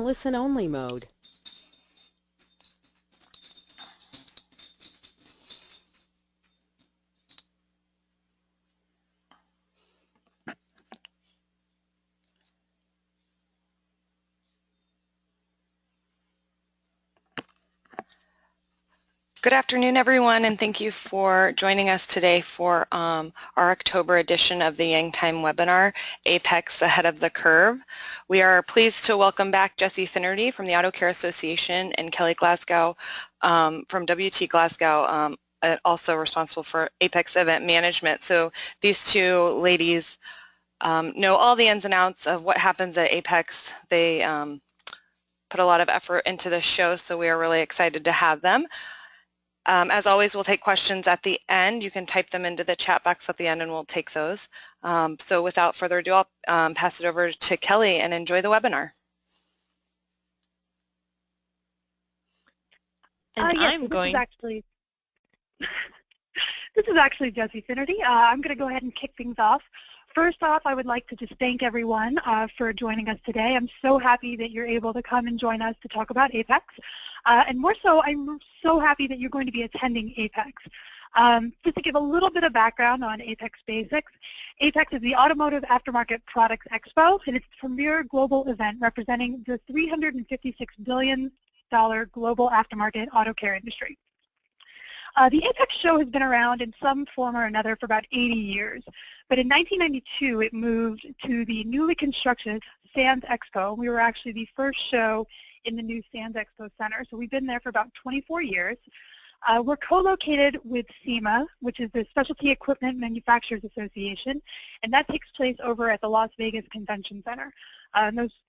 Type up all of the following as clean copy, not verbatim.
listen-only mode. Good afternoon, everyone, and thank you for joining us today for our October edition of the YANGTime webinar, AAPEX Ahead of the Curve. We are pleased to welcome back Jesse Finnerty from the Auto Care Association and Kelly Glasgow from WT Glasgow, also responsible for AAPEX event management. So these two ladies know all the ins and outs of what happens at AAPEX. They put a lot of effort into this show, so we are really excited to have them. As always, we'll take questions at the end. You can type them into the chat box at the end and we'll take those. So without further ado, I'll pass it over to Kelly and enjoy the webinar. And yes, I'm going... This is actually Jesse Finnerty. I'm going to go ahead and kick things off. First off, I would like to just thank everyone for joining us today. I'm so happy that you're able to come and join us to talk about AAPEX. And more so, I'm so happy that you're going to be attending AAPEX. Just to give a little bit of background on AAPEX basics, AAPEX is the Automotive Aftermarket Products Expo, and it's the premier global event representing the $356 billion global aftermarket auto care industry. The AAPEX show has been around in some form or another for about 80 years, but in 1992 it moved to the newly constructed Sands Expo. We were actually the first show in the new Sands Expo Center, so we've been there for about 24 years. We're co-located with SEMA, which is the Specialty Equipment Manufacturers Association, and that takes place over at the Las Vegas Convention Center.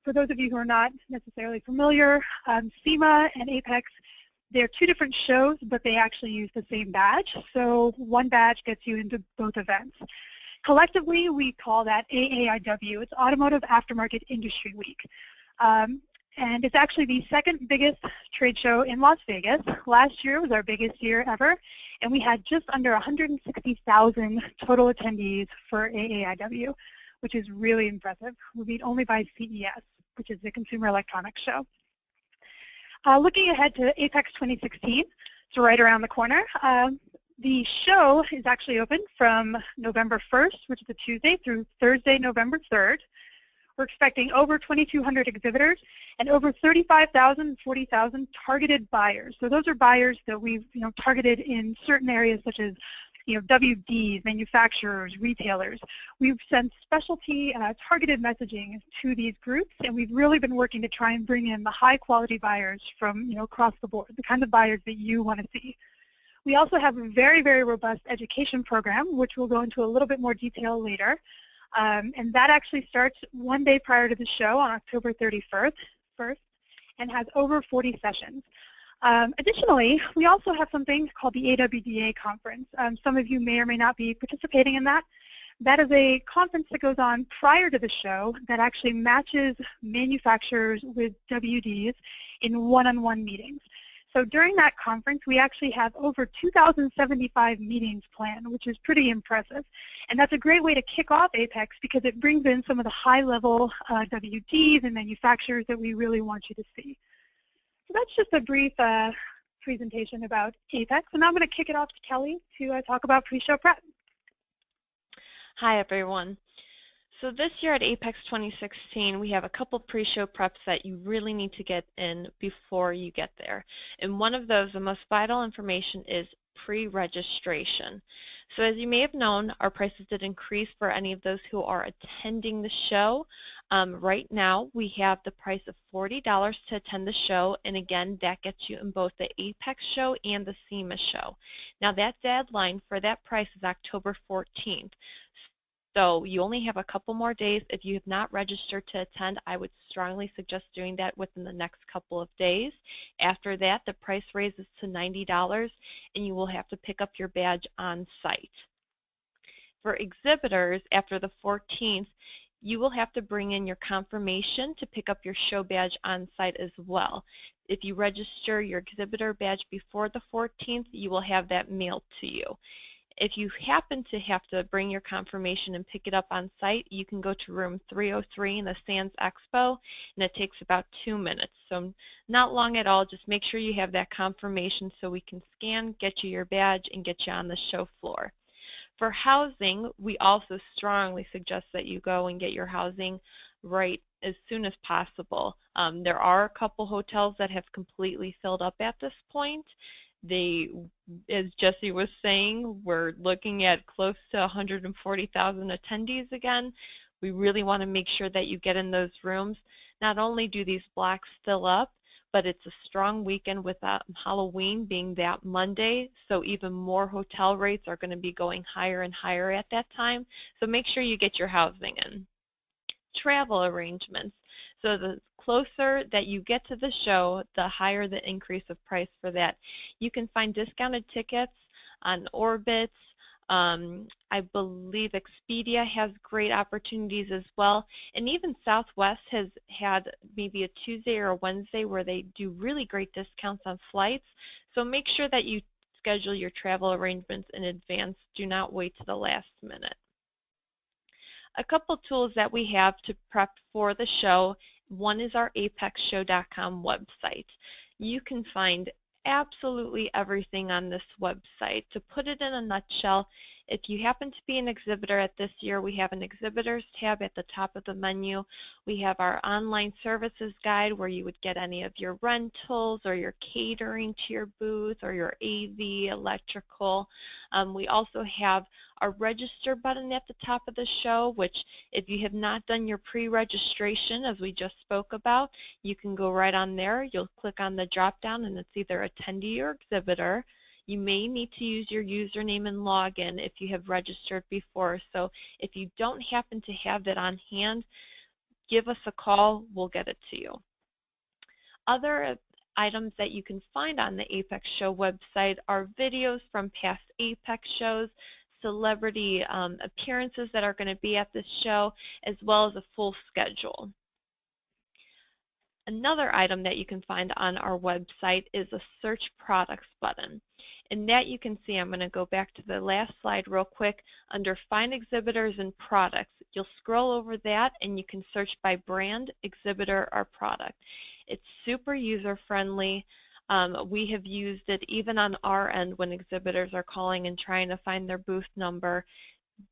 For those of you who are not necessarily familiar, SEMA and AAPEX, they're two different shows, but they actually use the same badge. So one badge gets you into both events. Collectively, we call that AAIW. It's Automotive Aftermarket Industry Week. And it's actually the second biggest trade show in Las Vegas. Last year was our biggest year ever, and we had just under 160,000 total attendees for AAIW, which is really impressive. We beat only by CES, which is the Consumer Electronics Show. Looking ahead to AAPEX 2016, it's right around the corner. The show is actually open from November 1st, which is a Tuesday, through Thursday, November 3rd. We're expecting over 2,200 exhibitors and over 35,000, 40,000 targeted buyers. So those are buyers that we've targeted in certain areas such as WDs, manufacturers, retailers. We've sent specialty targeted messaging to these groups, and we've really been working to try and bring in the high-quality buyers from across the board, the kind of buyers that you want to see. We also have a very, very robust education program, which we'll go into a little bit more detail later. And that actually starts one day prior to the show on October 31st and has over 40 sessions. Additionally, we also have something called the AWDA conference. Some of you may or may not be participating in that. That is a conference that goes on prior to the show that actually matches manufacturers with WDs in one-on-one meetings. So during that conference, we actually have over 2,075 meetings planned, which is pretty impressive. And that's a great way to kick off AAPEX because it brings in some of the high-level WDs and manufacturers that we really want you to see. So that's just a brief presentation about AAPEX, and now I'm going to kick it off to Kelly to talk about pre-show prep. Hi, everyone. So this year at AAPEX 2016, we have a couple pre-show preps that you really need to get in before you get there. And one of those, the most vital information, is pre-registration. So as you may have known, our prices did increase for any of those who are attending the show. Right now, we have the price of $40 to attend the show, and again, that gets you in both the AAPEX show and the SEMA show. Now, that deadline for that price is October 14th. So you only have a couple more days. If you have not registered to attend, I would strongly suggest doing that within the next couple of days. After that, the price raises to $90, and you will have to pick up your badge on site. For exhibitors, after the 14th, you will have to bring in your confirmation to pick up your show badge on site as well. If you register your exhibitor badge before the 14th, you will have that mailed to you. If you happen to have to bring your confirmation and pick it up on site, you can go to room 303 in the Sands Expo, and it takes about 2 minutes. So not long at all. Just make sure you have that confirmation so we can scan, get you your badge, and get you on the show floor. For housing, we also strongly suggest that you go and get your housing right as soon as possible. There are a couple hotels that have completely filled up at this point. They, as Jesse was saying, we're looking at close to 140,000 attendees again. We really want to make sure that you get in those rooms. Not only do these blocks fill up, but it's a strong weekend with Halloween being that Monday, so even more hotel rates are going to be going higher and higher at that time. So make sure you get your housing in. Travel arrangements. So the closer that you get to the show, the higher the increase of price for that. You can find discounted tickets on Orbitz. I believe Expedia has great opportunities as well, and even Southwest has had maybe a Tuesday or a Wednesday where they do really great discounts on flights. So make sure that you schedule your travel arrangements in advance. Do not wait to the last minute. A couple tools that we have to prep for the show. One is our apexshow.com website. You can find absolutely everything on this website. To put it in a nutshell, if you happen to be an exhibitor at this year, we have an exhibitors tab at the top of the menu. We have our online services guide where you would get any of your rentals or your catering to your booth or your AV, electrical. We also have our register button at the top of the show, which if you have not done your pre-registration, as we just spoke about, you can go right on there. You'll click on the drop down and it's either attendee or exhibitor. You may need to use your username and login if you have registered before. So if you don't happen to have that on hand, give us a call. We'll get it to you. Other items that you can find on the AAPEX show website are videos from past AAPEX shows, celebrity appearances that are going to be at this show, as well as a full schedule. Another item that you can find on our website is a search products button. And that you can see, I'm going to go back to the last slide real quick, under find exhibitors and products. You'll scroll over that and you can search by brand, exhibitor, or product. It's super user friendly. We have used it even on our end when exhibitors are calling and trying to find their booth number.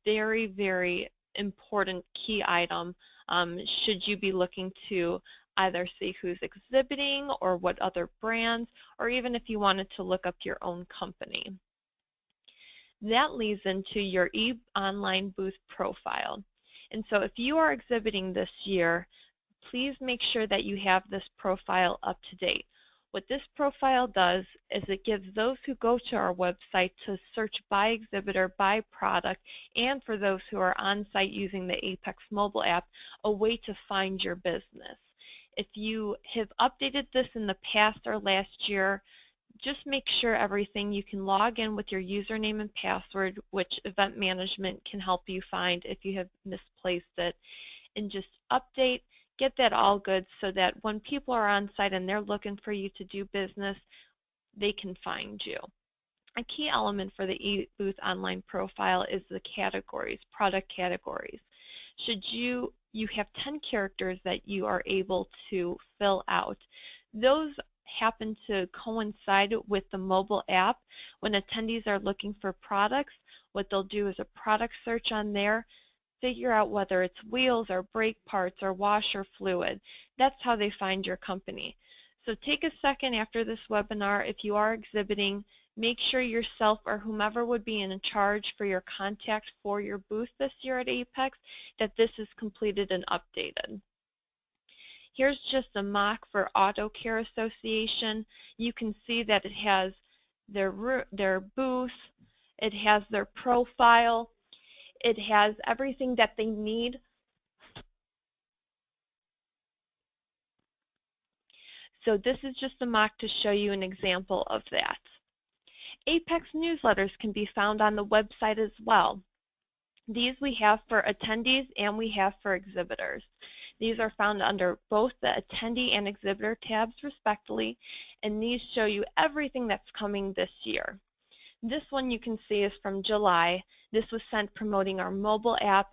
Very, very important key item should you be looking to either see who's exhibiting or what other brands, or even if you wanted to look up your own company. That leads into your online booth profile. And so if you are exhibiting this year, please make sure that you have this profile up to date. What this profile does is it gives those who go to our website to search by exhibitor, by product, and for those who are on site using the AAPEX mobile app, a way to find your business. If you have updated this in the past or last year, just make sure everything, you can log in with your username and password, which event management can help you find if you have misplaced it, and just update, get that all good so that when people are on site and they're looking for you to do business, they can find you. A key element for the eBooth online profile is the categories, product categories. Should you have 10 characters that you are able to fill out. Those happen to coincide with the mobile app. When attendees are looking for products, what they'll do is a product search on there, figure out whether it's wheels or brake parts or washer fluid. That's how they find your company. So take a second after this webinar, if you are exhibiting, make sure yourself or whomever would be in charge for your contact for your booth this year at AAPEX, that this is completed and updated. Here's just a mock for Auto Care Association. You can see that it has their booth, it has their profile, it has everything that they need. So this is just a mock to show you an example of that. AAPEX newsletters can be found on the website as well. These we have for attendees and we have for exhibitors. These are found under both the attendee and exhibitor tabs respectively, and these show you everything that's coming this year. This one you can see is from July. This was sent promoting our mobile app,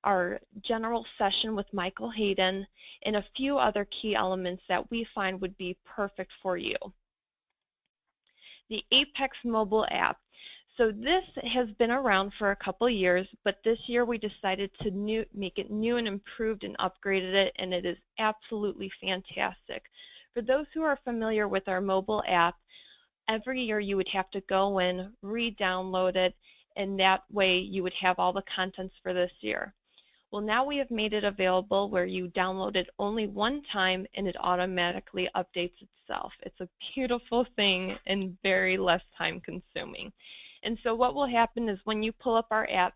our general session with Michael Hayden, and a few other key elements that we find would be perfect for you. The AAPEX mobile app. So this has been around for a couple years, but this year we decided to make it new and improved and upgraded it, and it is absolutely fantastic. For those who are familiar with our mobile app, every year you would have to go in, re-download it, and that way you would have all the contents for this year. Well, now we have made it available where you download it only one time and it automatically updates itself. It's a beautiful thing and very less time consuming. And so what will happen is when you pull up our app,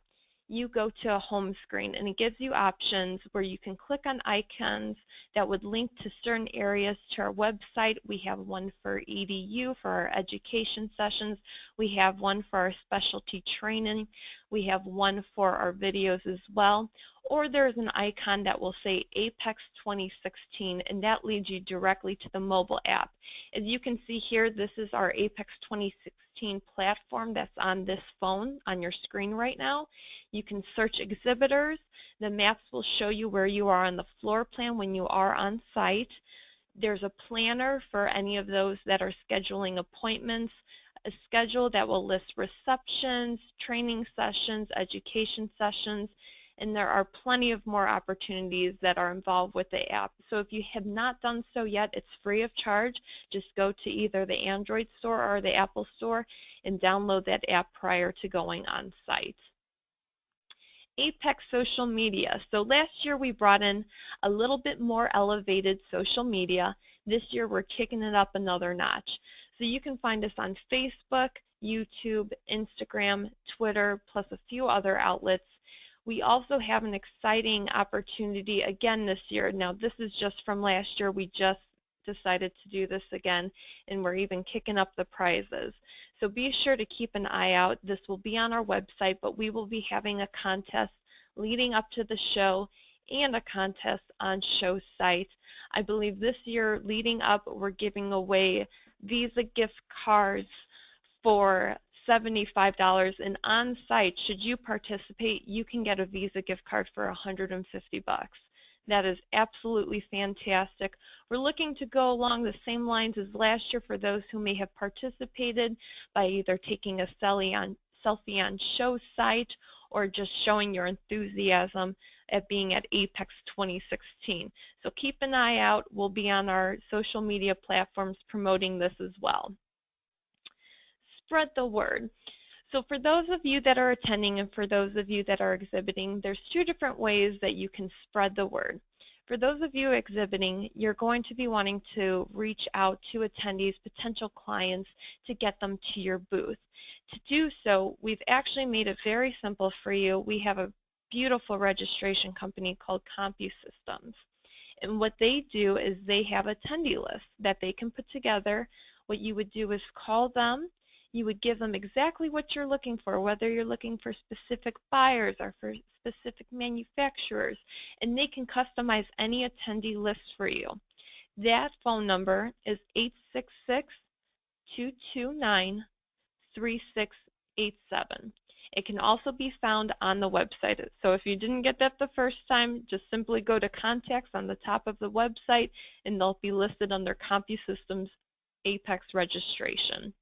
you go to a home screen and it gives you options where you can click on icons that would link to certain areas to our website. We have one for EDU for our education sessions. We have one for our specialty training. We have one for our videos as well. Or there's an icon that will say AAPEX 2016, and that leads you directly to the mobile app. As you can see here, this is our AAPEX 2016 platform that's on this phone on your screen right now. You can search exhibitors. The maps will show you where you are on the floor plan when you are on site. There's a planner for any of those that are scheduling appointments, a schedule that will list receptions, training sessions, education sessions, and there are plenty of more opportunities that are involved with the app. So if you have not done so yet, it's free of charge. Just go to either the Android store or the Apple store and download that app prior to going on site. AAPEX social media. So last year we brought in a little bit more elevated social media. This year we're kicking it up another notch. So you can find us on Facebook, YouTube, Instagram, Twitter, plus a few other outlets. We also have an exciting opportunity again this year. Now this is just from last year. We just decided to do this again, and we're even kicking up the prizes. So be sure to keep an eye out. This will be on our website, but we will be having a contest leading up to the show and a contest on show site. I believe this year leading up, we're giving away Visa gift cards for $75, and on site, should you participate, you can get a Visa gift card for $150. That is absolutely fantastic. We're looking to go along the same lines as last year for those who may have participated by either taking a selfie on show site or just showing your enthusiasm at being at AAPEX 2016. So keep an eye out. We'll be on our social media platforms promoting this as well. Spread the word. So for those of you that are attending and for those of you that are exhibiting, there's two different ways that you can spread the word. For those of you exhibiting, you're going to be wanting to reach out to attendees, potential clients, to get them to your booth. To do so, we've actually made it very simple for you. We have a beautiful registration company called CompuSystems. And what they do is they have attendee lists that they can put together. What you would do is call them. You would give them exactly what you're looking for, whether you're looking for specific buyers or for specific manufacturers, and they can customize any attendee list for you. That phone number is 866-229-3687. It can also be found on the website. So if you didn't get that the first time, just simply go to contacts on the top of the website, and they'll be listed under CompuSystems AAPEX registration.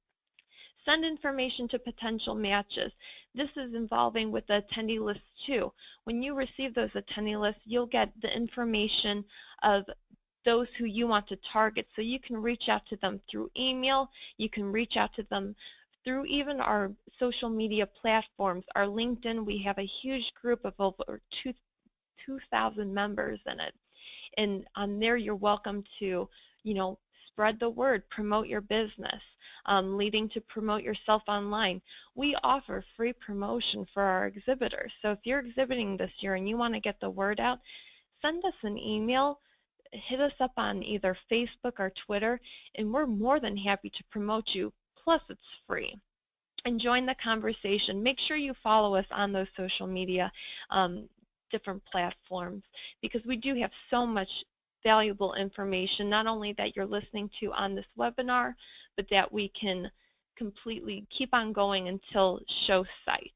Send information to potential matches. This is involving with the attendee list too. When you receive those attendee lists, you'll get the information of those who you want to target. So you can reach out to them through email. You can reach out to them through even our social media platforms. Our LinkedIn, we have a huge group of over 2,000 members in it. And on there, you're welcome to, spread the word, promote your business, leading to promote yourself online. We offer free promotion for our exhibitors. So if you're exhibiting this year and you want to get the word out, send us an email, hit us up on either Facebook or Twitter, and we're more than happy to promote you. Plus, it's free. And join the conversation. Make sure you follow us on those social media different platforms, because we do have so much valuable information, not only that you're listening to on this webinar, but that we can completely keep on going until show site.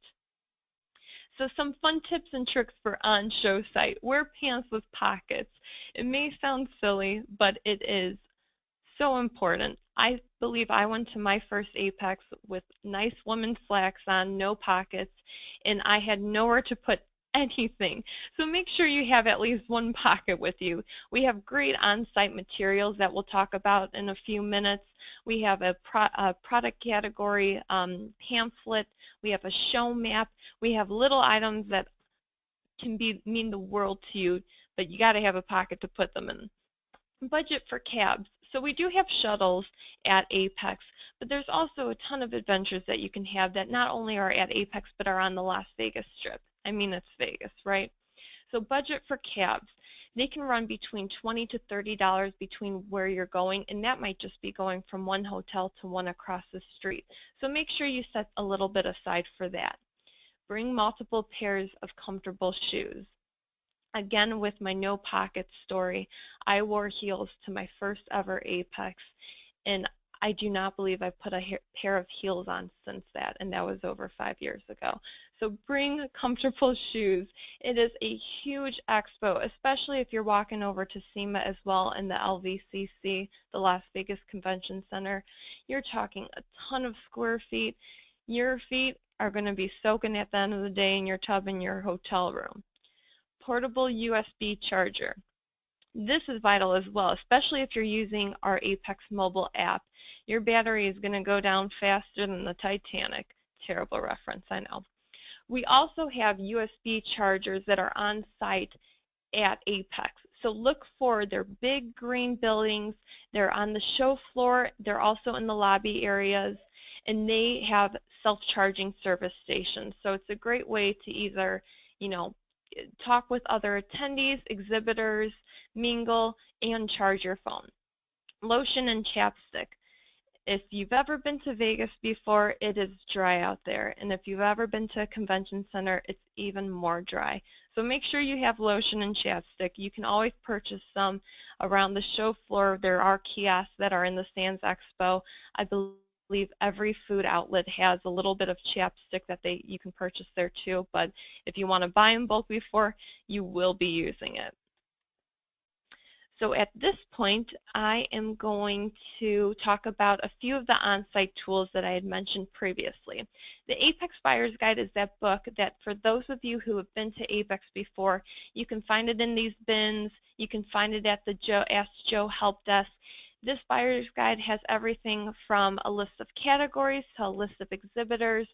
So some fun tips and tricks for on show site. Wear pants with pockets. It may sound silly, but it is so important. I believe I went to my first AAPEX with nice women's slacks on, no pockets, and I had nowhere to put anything. So make sure you have at least one pocket with you. We have great on-site materials that we'll talk about in a few minutes. We have a product category pamphlet. We have a show map. We have little items that can mean the world to you, but you got to have a pocket to put them in. Budget for cabs. So we do have shuttles at AAPEX, but there's also a ton of adventures that you can have that not only are at AAPEX but are on the Las Vegas Strip. I mean, it's Vegas, right? So budget for cabs. They can run between $20 to $30 between where you're going, and that might just be going from one hotel to one across the street. So make sure you set a little bit aside for that. Bring multiple pairs of comfortable shoes. Again, with my no pockets story, I wore heels to my first ever AAPEX, and I do not believe I've put a pair of heels on since that, and that was over 5 years ago. So bring comfortable shoes. It is a huge expo, especially if you're walking over to SEMA as well in the LVCC, the Las Vegas Convention Center. You're talking a ton of square feet. Your feet are going to be soaking at the end of the day in your tub in your hotel room. Portable USB charger. This is vital as well, especially if you're using our AAPEX mobile app. Your battery is going to go down faster than the Titanic. Terrible reference, I know. We also have USB chargers that are on site at AAPEX. So look for their big green buildings. They're on the show floor. They're also in the lobby areas, and they have self-charging service stations. So it's a great way to either, talk with other attendees, exhibitors, mingle, and charge your phone. Lotion and chapstick. If you've ever been to Vegas before, it is dry out there. And if you've ever been to a convention center, it's even more dry. So make sure you have lotion and chapstick. You can always purchase some around the show floor. There are kiosks that are in the Sands Expo. I believe every food outlet has a little bit of chapstick that you can purchase there too, but if you want to buy in bulk before, you will be using it. So at this point, I am going to talk about a few of the on-site tools that I had mentioned previously. The AAPEX Buyer's Guide is that book that for those of you who have been to AAPEX before, you can find it in these bins, you can find it at the Ask Joe help desk. This buyer's guide has everything from a list of categories to a list of exhibitors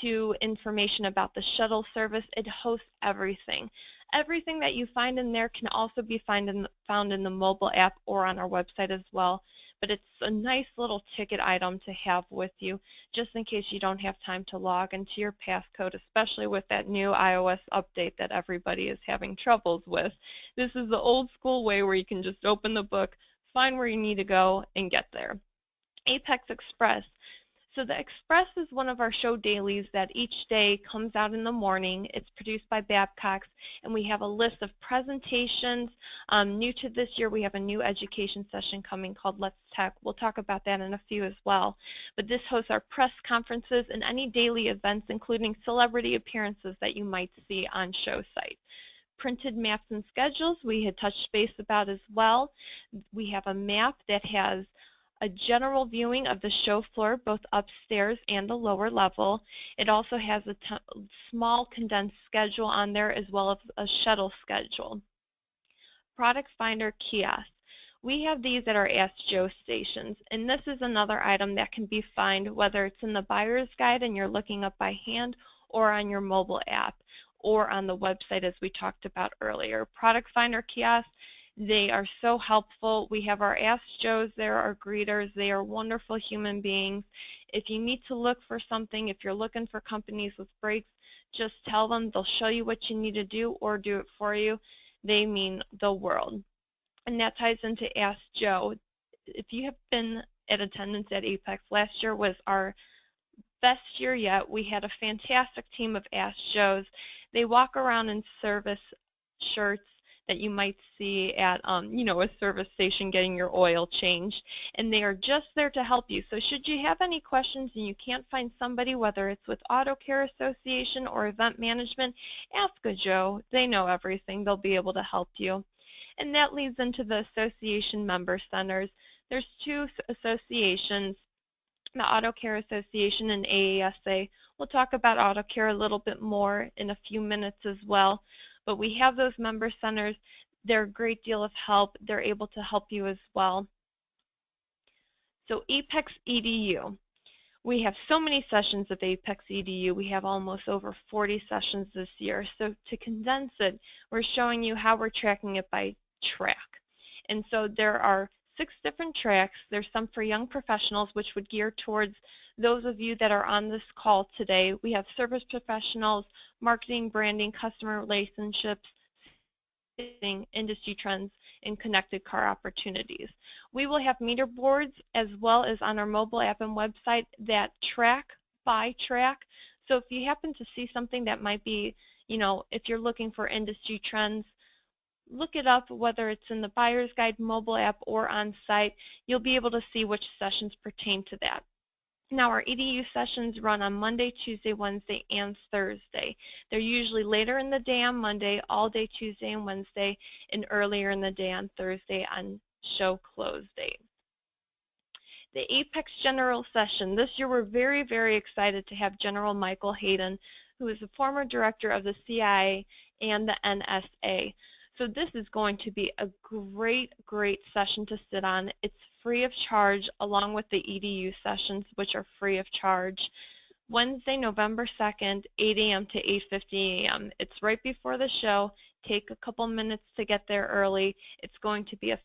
to information about the shuttle service. It hosts everything. Everything that you find in there can also be found in the mobile app or on our website as well. But it's a nice little ticket item to have with you just in case you don't have time to log into your passcode, especially with that new iOS update that everybody is having troubles with. This is the old school way where you can just open the book, find where you need to go, and get there. AAPEX Express. So the Express is one of our show dailies that each day comes out in the morning. It's produced by Babcock's, and we have a list of presentations. New to this year, we have a new education session coming called Let's Tech. We'll talk about that in a few as well. But this hosts our press conferences and any daily events, including celebrity appearances that you might see on show site. Printed maps and schedules we had touched base about as well. We have a map that has a general viewing of the show floor, both upstairs and the lower level. It also has a small condensed schedule on there as well as a shuttle schedule. Product Finder Kiosks. We have these at our Ask Joe stations, and this is another item that can be found whether it's in the buyer's guide and you're looking up by hand or on your mobile app or on the website as we talked about earlier. Product Finder Kiosks, they are so helpful. We have our Ask Joes there, our greeters. They are wonderful human beings. If you need to look for something, if you're looking for companies with breaks, just tell them. They'll show you what you need to do or do it for you. They mean the world. And that ties into Ask Joe. If you have been at attendance at AAPEX, last year was our best year yet. We had a fantastic team of Ask Joes. They walk around in service shirts. that you might see at a service station getting your oil changed, and they are just there to help you. So should you have any questions and you can't find somebody, whether it's with Auto Care Association or event management, ask a Joe. They know everything. They'll be able to help you. And that leads into the association member centers. There's two associations, the Auto Care Association and AASA. We'll talk about Auto Care a little bit more in a few minutes as well. But we have those member centers. They're a great deal of help. They're able to help you as well. So AAPEX EDU. We have so many sessions of AAPEX EDU. We have almost over 40 sessions this year. So to condense it, we're showing you how we're tracking it by track. And so there are 6 different tracks. There's some for young professionals, which would gear towards those of you that are on this call today. We have service professionals, marketing, branding, customer relationships, industry trends, and connected car opportunities. We will have meter boards as well as on our mobile app and website that track by track. So if you happen to see something that might be, if you're looking for industry trends, look it up, whether it's in the Buyer's Guide mobile app or on site. You'll be able to see which sessions pertain to that. Now our EDU sessions run on Monday, Tuesday, Wednesday, and Thursday. They're usually later in the day on Monday, all day Tuesday and Wednesday, and earlier in the day on Thursday on show close date. The AAPEX General Session. This year we're very, very excited to have General Michael Hayden, who is the former director of the CIA and the NSA. So this is going to be a great, great session to sit on. It's free of charge, along with the EDU sessions, which are free of charge. Wednesday, November 2nd, 8 a.m. to 8:50 a.m. It's right before the show. Take a couple minutes to get there early. It's going to be a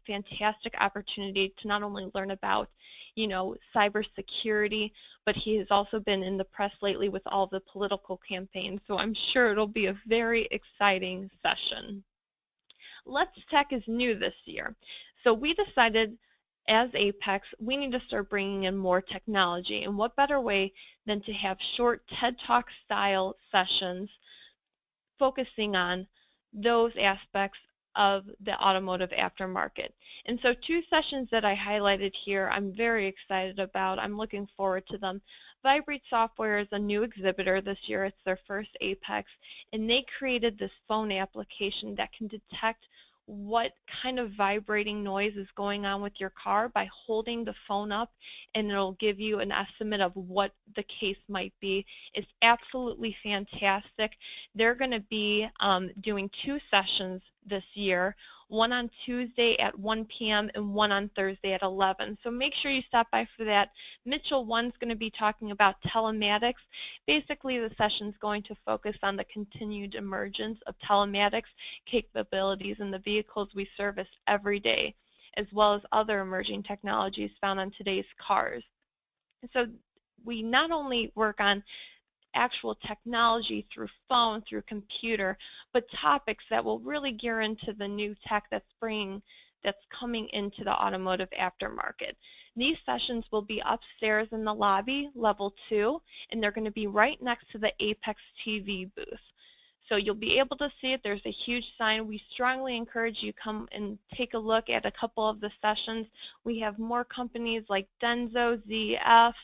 fantastic opportunity to not only learn about, cybersecurity, but he has also been in the press lately with all the political campaigns. So I'm sure it'll be a very exciting session. Let's Tech is new this year. So we decided as AAPEX, we need to start bringing in more technology. And what better way than to have short TED Talk style sessions focusing on those aspects of the automotive aftermarket. And so 2 sessions that I highlighted here I'm very excited about. I'm looking forward to them. Vibrate Software is a new exhibitor this year. It's their first AAPEX, and they created this phone application that can detect what kind of vibrating noise is going on with your car by holding the phone up, and it'll give you an estimate of what the case might be. It's absolutely fantastic. They're going to be doing 2 sessions this year, one on Tuesday at 1 p.m. and one on Thursday at 11. So make sure you stop by for that. Mitchell 1's going to be talking about telematics. Basically, the session's going to focus on the continued emergence of telematics capabilities in the vehicles we service every day, as well as other emerging technologies found on today's cars. And so we not only work on actual technology through phone, through computer, but topics that will really gear into the new tech that's coming into the automotive aftermarket. These sessions will be upstairs in the lobby, level 2, and they're going to be right next to the AAPEX TV booth. So you'll be able to see it. There's a huge sign. We strongly encourage you come and take a look at a couple of the sessions. We have more companies like Denso, ZF,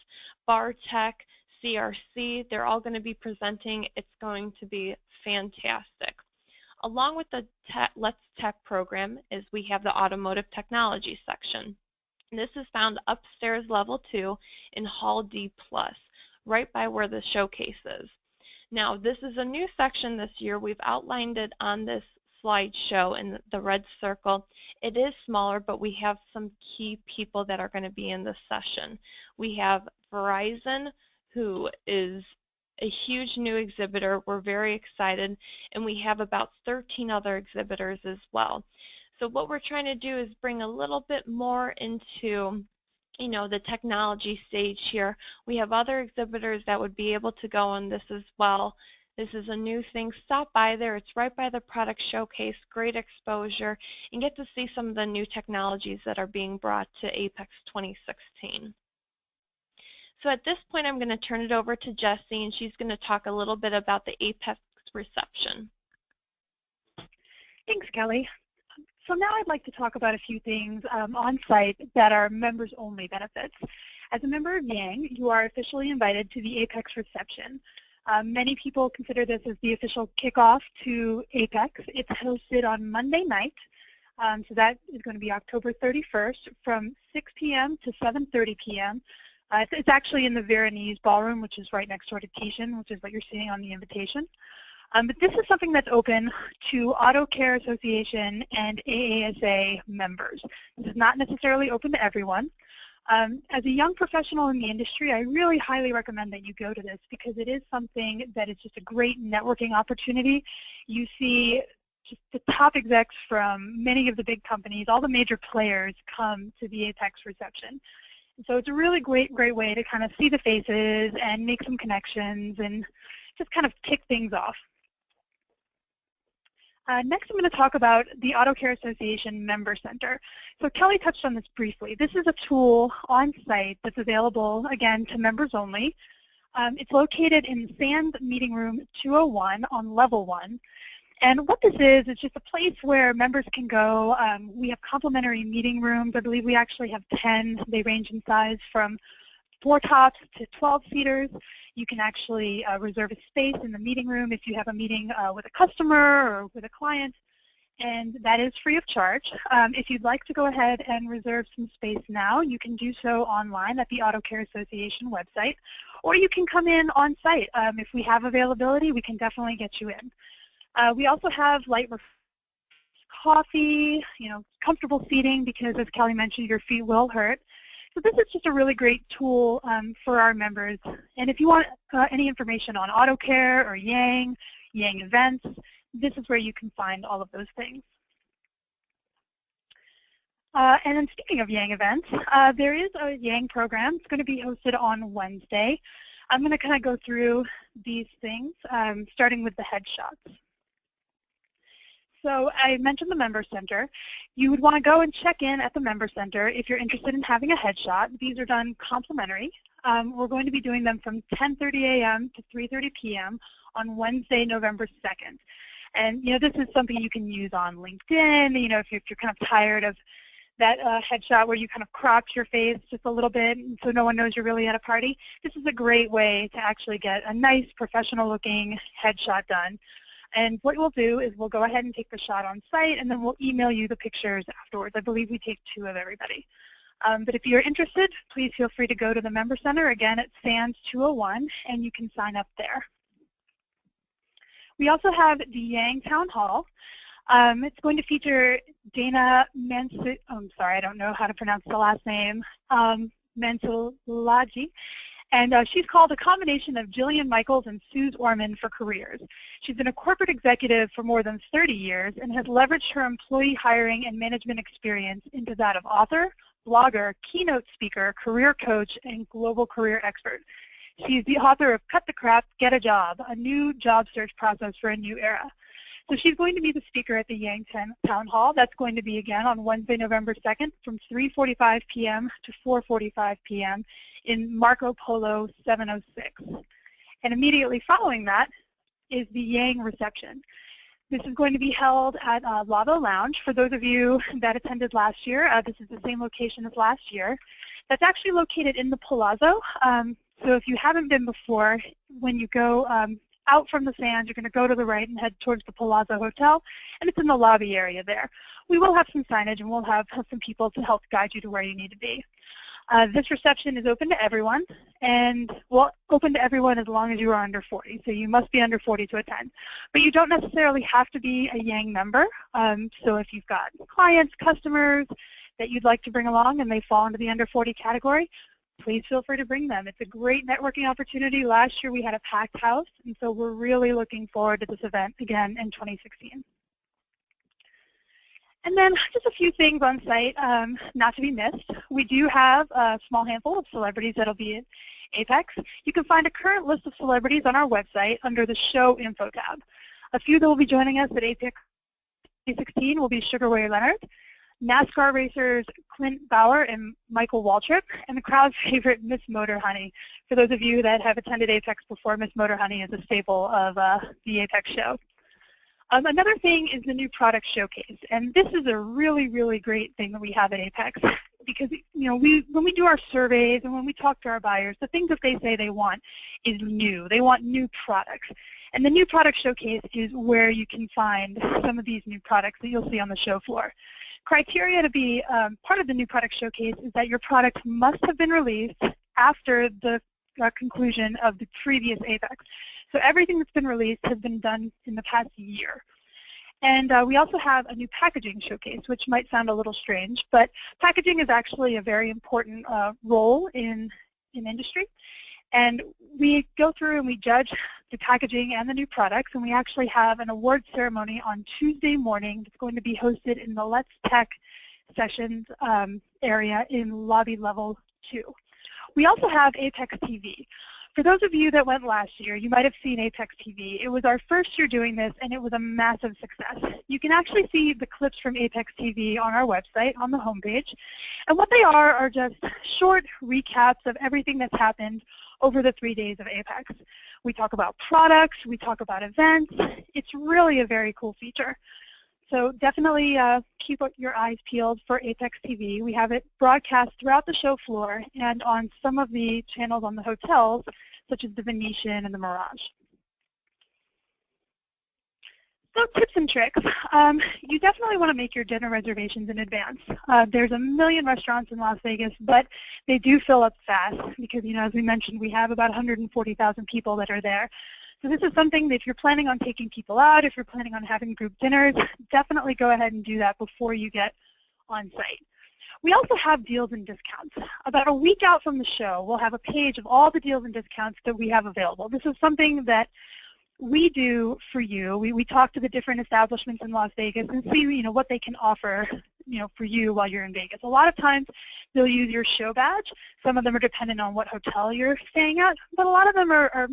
Bartech, CRC. They're all going to be presenting. It's going to be fantastic. Along with the Let's Tech program is we have the Automotive Technology section. And this is found upstairs level 2 in Hall D+, right by where the showcase is. Now this is a new section this year. We've outlined it on this slideshow in the red circle. It is smaller, but we have some key people that are going to be in this session. We have Verizon, who is a huge new exhibitor. We're very excited, and we have about 13 other exhibitors as well. So what we're trying to do is bring a little bit more into the technology stage here. We have other exhibitors that would be able to go on this as well. This is a new thing. Stop by there. It's right by the product showcase. Great exposure, and get to see some of the new technologies that are being brought to AAPEX 2016. So at this point, I'm going to turn it over to Jessie, and she's going to talk a little bit about the AAPEX reception. Thanks, Kelly. So now I'd like to talk about a few things on site that are members-only benefits. As a member of Yang, you are officially invited to the AAPEX reception. Many people consider this as the official kickoff to AAPEX. It's hosted on Monday night, so that is going to be October 31st from 6 p.m. to 7:30 p.m. It's actually in the Veronese Ballroom, which is right next door to Tishan, which is what you're seeing on the invitation. But this is something that's open to Auto Care Association and AASA members. This is not necessarily open to everyone. As a young professional in the industry, I really highly recommend that you go to this because it is something that is just a great networking opportunity. You see just the top execs from many of the big companies, all the major players come to the AAPEX reception. And so it's a really great way to kind of see the faces and make some connections and just kind of kick things off. Next, I'm going to talk about the Auto Care Association Member Center. So Kelly touched on this briefly. This is a tool on site that's available, again, to members only. It's located in Sands Meeting Room 201 on level 1. And what this is just a place where members can go. We have complimentary meeting rooms. I believe we actually have 10. They range in size from 4 tops to 12 seaters. You can actually reserve a space in the meeting room if you have a meeting with a customer or with a client, and that is free of charge. If you'd like to go ahead and reserve some space now, you can do so online at the Auto Care Association website, or you can come in on site. If we have availability, we can definitely get you in. We also have light coffee, comfortable seating because, as Kelly mentioned, your feet will hurt. So this is just a really great tool for our members. And if you want any information on Auto Care or Yang events, this is where you can find all of those things. And then speaking of Yang events, there is a Yang program. It's going to be hosted on Wednesday. I'm going to kind of go through these things, starting with the headshots. So I mentioned the Member Center. You would want to go and check in at the Member Center if you're interested in having a headshot. These are done complimentary. We're going to be doing them from 10:30 a.m. to 3:30 p.m. on Wednesday, November 2nd. And this is something you can use on LinkedIn. If you're kind of tired of that headshot where you kind of crop your face just a little bit so no one knows you're really at a party, this is a great way to actually get a nice professional-looking headshot done. And what we'll do is we'll go ahead and take the shot on site, and then we'll email you the pictures afterwards. I believe we take 2 of everybody. But if you're interested, please feel free to go to the Member Center, again, at Sands 201, and you can sign up there. We also have the Yang Town Hall. It's going to feature Dana I'm sorry, I don't know how to pronounce the last name, Mensilaji. And she's called a combination of Jillian Michaels and Suze Orman for careers. She's been a corporate executive for more than 30 years and has leveraged her employee hiring and management experience into that of author, blogger, keynote speaker, career coach, and global career expert. She's the author of Cut the Crap, Get a Job, a new job search process for a new era. So she's going to be the speaker at the Yang Town Hall. That's going to be, again, on Wednesday, November 2nd from 3:45 p.m. to 4:45 p.m. in Marco Polo 706. And immediately following that is the Yang reception. This is going to be held at Lavo Lounge. For those of you that attended last year, this is the same location as last year. That's actually located in the Palazzo. So if you haven't been before, when you go out from the Sands, you're going to go to the right and head towards the Palazzo Hotel, and it's in the lobby area there. We will have some signage, and we'll have some people to help guide you to where you need to be. This reception is open to everyone, and well, open to everyone as long as you are under 40. So you must be under 40 to attend. But you don't necessarily have to be a Yang member. So if you've got clients, customers that you'd like to bring along and they fall into the under 40 category, please feel free to bring them. It's a great networking opportunity. Last year we had a packed house, and so we're really looking forward to this event again in 2016. And then just a few things on site not to be missed. We do have a small handful of celebrities that will be at AAPEX. You can find a current list of celebrities on our website under the Show Info tab. A few that will be joining us at AAPEX 2016 will be Sugar Ray Leonard, NASCAR racers Clint Bauer and Michael Waltrip, and the crowd's favorite Miss Motor Honey. For those of you that have attended AAPEX before, Miss Motor Honey is a staple of the AAPEX show. Another thing is the new product showcase, and this is a really, really great thing that we have at AAPEX because when we do our surveys and when we talk to our buyers, the things that they say they want is new. They want new products, and the new product showcase is where you can find some of these new products that you'll see on the show floor. Criteria to be part of the new product showcase is that your product must have been released after the conclusion of the previous AAPEX. So everything that's been released has been done in the past year. And we also have a new packaging showcase, which might sound a little strange, but packaging is actually a very important role in industry. And we go through and we judge the packaging and the new products, and we actually have an award ceremony on Tuesday morning that's going to be hosted in the Let's Tech sessions area in lobby level 2. We also have AAPEX TV. For those of you that went last year, you might have seen AAPEX TV. It was our first year doing this, and it was a massive success. You can actually see the clips from AAPEX TV on our website, on the homepage. And what they are just short recaps of everything that's happened over the 3 days of AAPEX. We talk about products, we talk about events. It's really a very cool feature. So definitely keep your eyes peeled for AAPEX TV. We have it broadcast throughout the show floor and on some of the channels on the hotels, such as the Venetian and the Mirage. So tips and tricks. You definitely want to make your dinner reservations in advance. There's a million restaurants in Las Vegas, but they do fill up fast because, as we mentioned, we have about 140,000 people that are there. So this is something that if you're planning on taking people out, if you're planning on having group dinners, definitely go ahead and do that before you get on site. We also have deals and discounts. About a week out from the show, we'll have a page of all the deals and discounts that we have available. This is something that we do for you. We talk to the different establishments in Las Vegas and see what they can offer for you while you're in Vegas. A lot of times they'll use your show badge. Some of them are dependent on what hotel you're staying at, but a lot of them are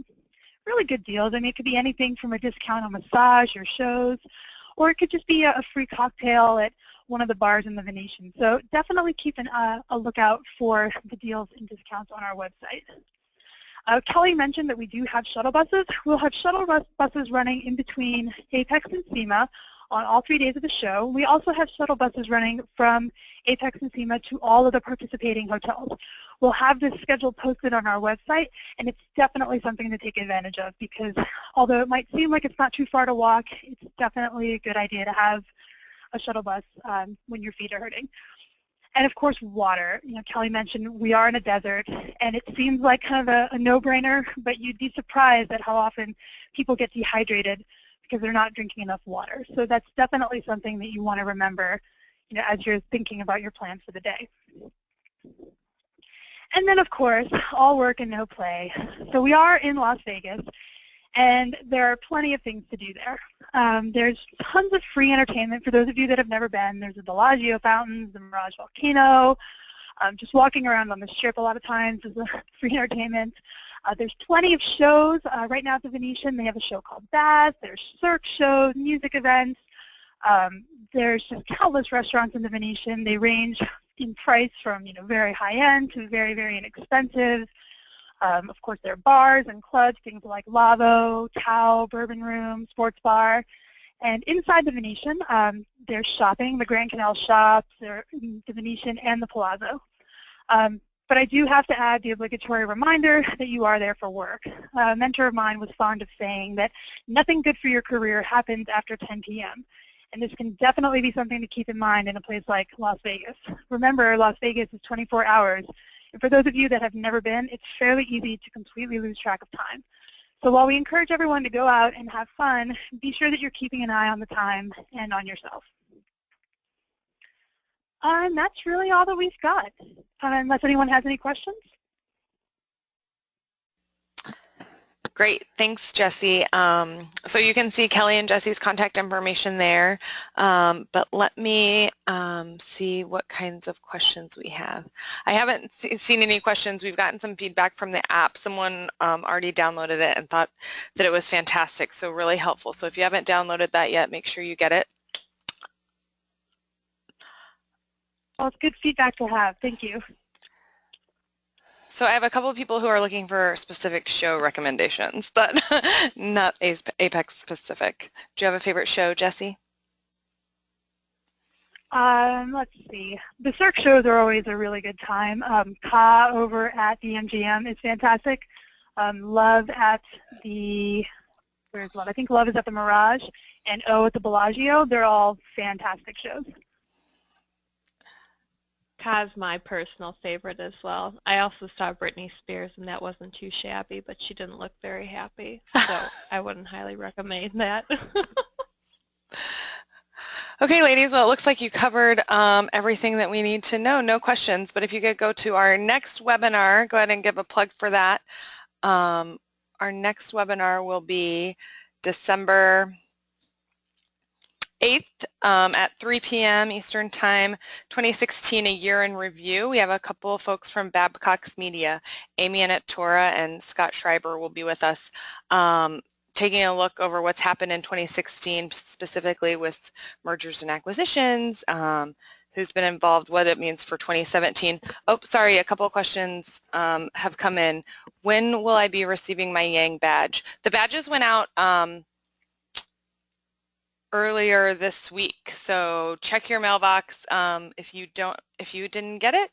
really good deals. I mean, it could be anything from a discount on massage or shows, or it could just be a free cocktail at one of the bars in the Venetian. So definitely keep a lookout for the deals and discounts on our website. Kelly mentioned that we do have shuttle buses. We'll have shuttle buses running in between AAPEX and SEMA on all 3 days of the show. We also have shuttle buses running from AAPEX and SEMA to all of the participating hotels. We'll have this schedule posted on our website, and it's definitely something to take advantage of because although it might seem like it's not too far to walk, it's definitely a good idea to have a shuttle bus when your feet are hurting. And of course, water. Kelly mentioned we are in a desert, and it seems like kind of a no-brainer, but you'd be surprised at how often people get dehydrated because they're not drinking enough water. So that's definitely something that you want to remember as you're thinking about your plans for the day. And then, of course, all work and no play. So we are in Las Vegas, and there are plenty of things to do there. There's tons of free entertainment for those of you that have never been. There's the Bellagio fountains, the Mirage Volcano. Just walking around on the Strip a lot of times is a free entertainment. There's plenty of shows. Right now at the Venetian, they have a show called Bass. There's cirque shows, music events. There's just countless restaurants in the Venetian. They range in price from very high-end to very, very inexpensive. Of course, there are bars and clubs, things like Lavo, Tao, Bourbon Room, Sports Bar. And inside the Venetian, there's shopping, the Grand Canal Shops, the Venetian, and the Palazzo. But I do have to add the obligatory reminder that you are there for work. A mentor of mine was fond of saying that nothing good for your career happens after 10 p.m. And this can definitely be something to keep in mind in a place like Las Vegas. Remember, Las Vegas is 24 hours. And for those of you that have never been, it's fairly easy to completely lose track of time. So while we encourage everyone to go out and have fun, be sure that you're keeping an eye on the time and on yourself. And that's really all that we've got, unless anyone has any questions. Great, thanks, Jessie. So you can see Kelly and Jessie's contact information there, but let me see what kinds of questions we have. I haven't seen any questions. We've gotten some feedback from the app. Someone already downloaded it and thought that it was fantastic, so really helpful. So if you haven't downloaded that yet, make sure you get it. Well, it's good feedback to have. Thank you. So I have a couple of people who are looking for specific show recommendations, but not AAPEX specific. Do you have a favorite show, Jessie? Let's see. The Cirque shows are always a really good time. Ka over at the MGM is fantastic. Love at the, where's Love? I think Love is at the Mirage, and O at the Bellagio. They're all fantastic shows. Ka's my personal favorite as well. I also saw Britney Spears, and that wasn't too shabby, but she didn't look very happy, so I wouldn't highly recommend that. Okay, ladies, well, it looks like you covered everything that we need to know. No questions, but if you could go to our next webinar, go ahead and give a plug for that. Our next webinar will be December 8th at 3 p.m. Eastern Time, 2016, a year in review. We have a couple of folks from Babcock's Media. Amy Annette Tora and Scott Schreiber will be with us taking a look over what's happened in 2016, specifically with mergers and acquisitions, who's been involved, what it means for 2017. Oh, sorry, a couple of questions have come in. When will I be receiving my Yang badge? The badges went out earlier this week, so check your mailbox if you didn't get it.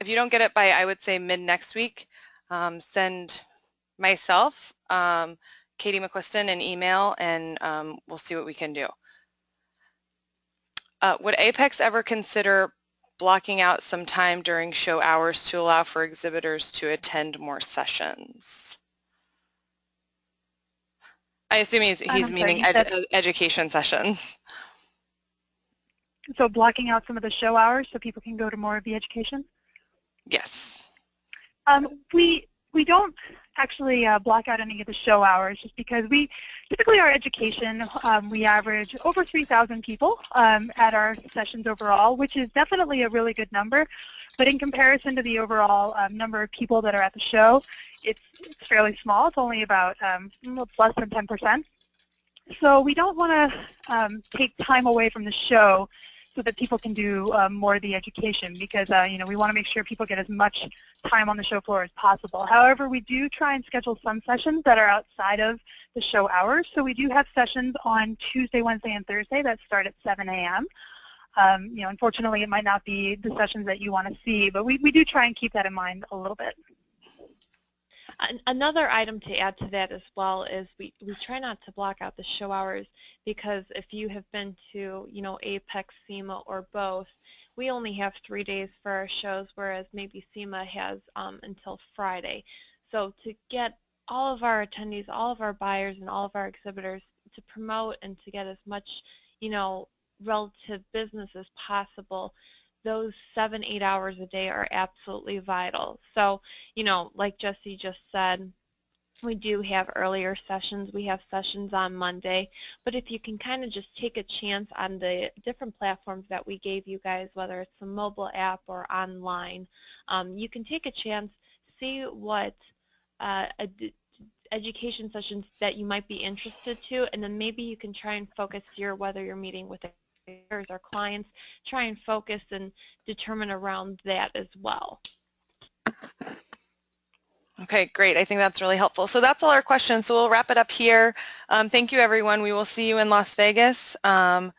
If you don't get it by, I would say, mid next week, send myself, Katie McQuiston, an email, and we'll see what we can do. Would AAPEX ever consider blocking out some time during show hours to allow for exhibitors to attend more sessions? I assume he's meaning education sessions. So blocking out some of the show hours so people can go to more of the education? Yes. We don't actually block out any of the show hours just because we typically our education, we average over 3,000 people at our sessions overall, which is definitely a really good number. But in comparison to the overall number of people that are at the show, it's fairly small. It's only about less than 10%. So we don't want to take time away from the show so that people can do more of the education because we want to make sure people get as much time on the show floor as possible. However, we do try and schedule some sessions that are outside of the show hours. So we do have sessions on Tuesday, Wednesday, and Thursday that start at 7 a.m. Unfortunately, it might not be the sessions that you want to see, but we do try and keep that in mind a little bit. Another item to add to that as well is we try not to block out the show hours because if you have been to, AAPEX, SEMA, or both, we only have 3 days for our shows, whereas maybe SEMA has until Friday. So to get all of our attendees, all of our buyers, and all of our exhibitors to promote and to get as much, relative business as possible, those 7-8 hours a day are absolutely vital. So, like Jessie just said, we do have earlier sessions. We have sessions on Monday. But if you can kind of just take a chance on the different platforms that we gave you guys, whether it's a mobile app or online, you can take a chance, see what education sessions that you might be interested to, and then maybe you can try and focus whether you're meeting with our clients, try and focus and determine around that as well. Okay, great. I think that's really helpful. So that's all our questions. So we'll wrap it up here. Thank you, everyone. We will see you in Las Vegas. Have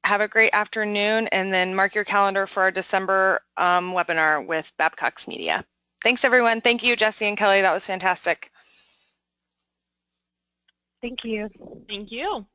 a great afternoon, and then mark your calendar for our December webinar with Babcock's Media. Thanks, everyone. Thank you, Jessie and Kelly. That was fantastic. Thank you. Thank you.